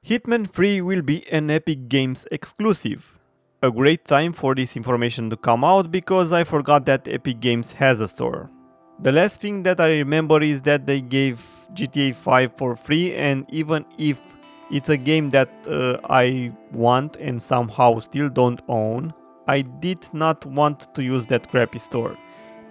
Hitman 3 will be an Epic Games exclusive. A great time for this information to come out because I forgot that Epic Games has a store. The last thing that I remember is that they gave GTA 5 for free, and even if it's a game that I want and somehow still don't own, I did not want to use that crappy store.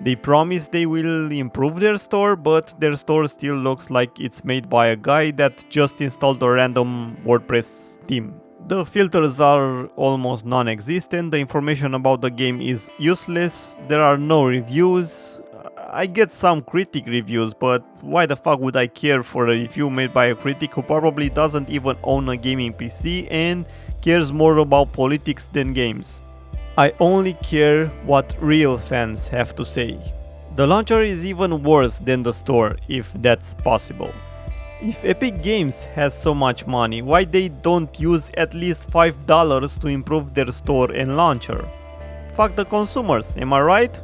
They promise they will improve their store, but their store still looks like it's made by a guy that just installed a random WordPress theme. The filters are almost non-existent, the information about the game is useless, there are no reviews. I get some critic reviews, but why the fuck would I care for a review made by a critic who probably doesn't even own a gaming PC and cares more about politics than games? I only care what real fans have to say. The launcher is even worse than the store, if that's possible. If Epic Games has so much money, why they don't use at least $5 to improve their store and launcher? Fuck the consumers, am I right?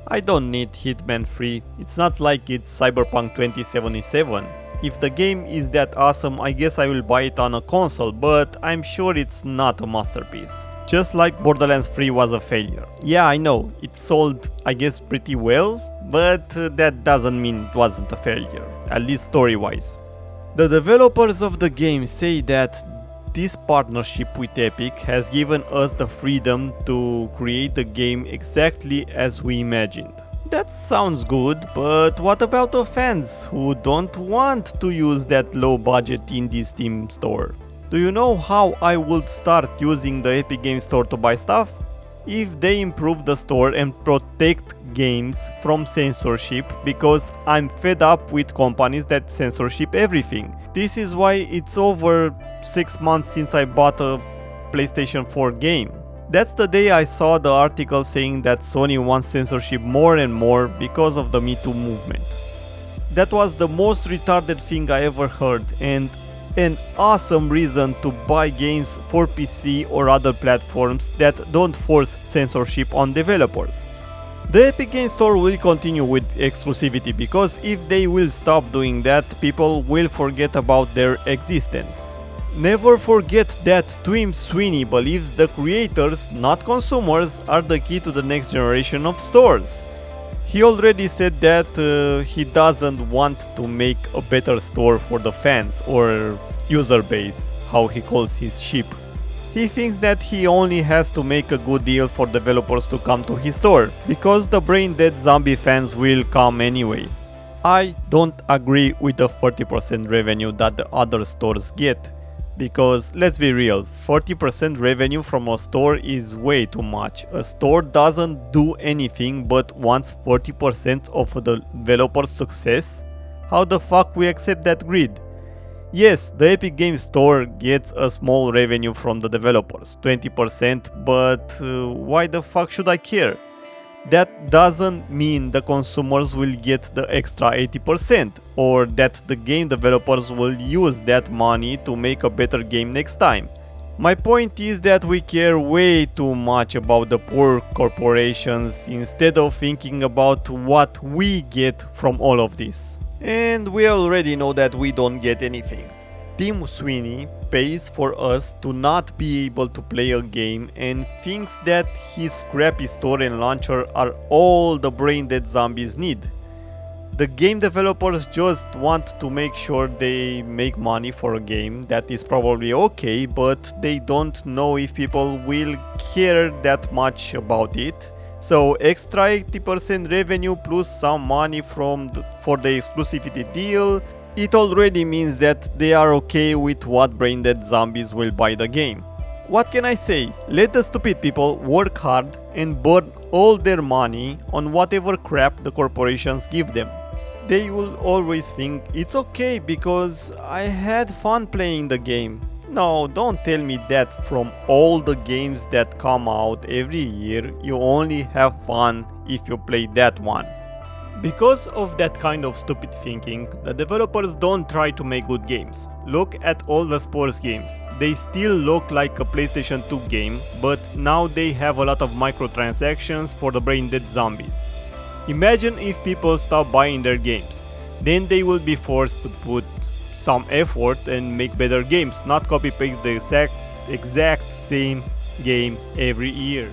I don't need Hitman 3, it's not like it's Cyberpunk 2077. If the game is that awesome, I guess I will buy it on a console, but I'm sure it's not a masterpiece. Just like Borderlands 3 was a failure. Yeah, I know, it sold, I guess, pretty well, but that doesn't mean it wasn't a failure, at least story-wise. The developers of the game say that this partnership with Epic has given us the freedom to create the game exactly as we imagined. That sounds good, but what about the fans who don't want to use that low-budget indie Steam store? Do you know how I would start using the Epic Games Store to buy stuff? If they improve the store and protect games from censorship, because I'm fed up with companies that censorship everything. This is why it's over 6 months since I bought a PlayStation 4 game. That's the day I saw the article saying that Sony wants censorship more and more because of the Me Too movement. That was the most retarded thing I ever heard, and an awesome reason to buy games for PC or other platforms that don't force censorship on developers. The Epic Games Store will continue with exclusivity because if they will stop doing that, people will forget about their existence. Never forget that Tim Sweeney believes the creators, not consumers, are the key to the next generation of stores. He already said that he doesn't want to make a better store for the fans or user base, how he calls his sheep. He thinks that he only has to make a good deal for developers to come to his store, because the brain dead zombie fans will come anyway. I don't agree with the 40% revenue that the other stores get. Because let's be real, 40% revenue from a store is way too much. A store doesn't do anything but wants 40% of the developer's success? How the fuck we accept that greed? Yes, the Epic Games Store gets a small revenue from the developers, 20%, but why the fuck should I care? That doesn't mean the consumers will get the extra 80%, or that the game developers will use that money to make a better game next time. My point is that we care way too much about the poor corporations instead of thinking about what we get from all of this. And we already know that we don't get anything. Tim Sweeney pays for us to not be able to play a game and thinks that his crappy store and launcher are all the brain dead zombies need. The game developers just want to make sure they make money for a game that is probably okay, but they don't know if people will care that much about it. So extra 80% revenue plus some money for the exclusivity deal, it already means that they are okay with what brain dead zombies will buy the game. What can I say? Let the stupid people work hard and burn all their money on whatever crap the corporations give them. They will always think it's okay because I had fun playing the game. No, don't tell me that from all the games that come out every year, you only have fun if you play that one. Because of that kind of stupid thinking, the developers don't try to make good games. Look at all the sports games. They still look like a PlayStation 2 game, but now they have a lot of microtransactions for the brain dead zombies. Imagine if people stop buying their games. Then they will be forced to put some effort and make better games, not copy paste the exact same game every year.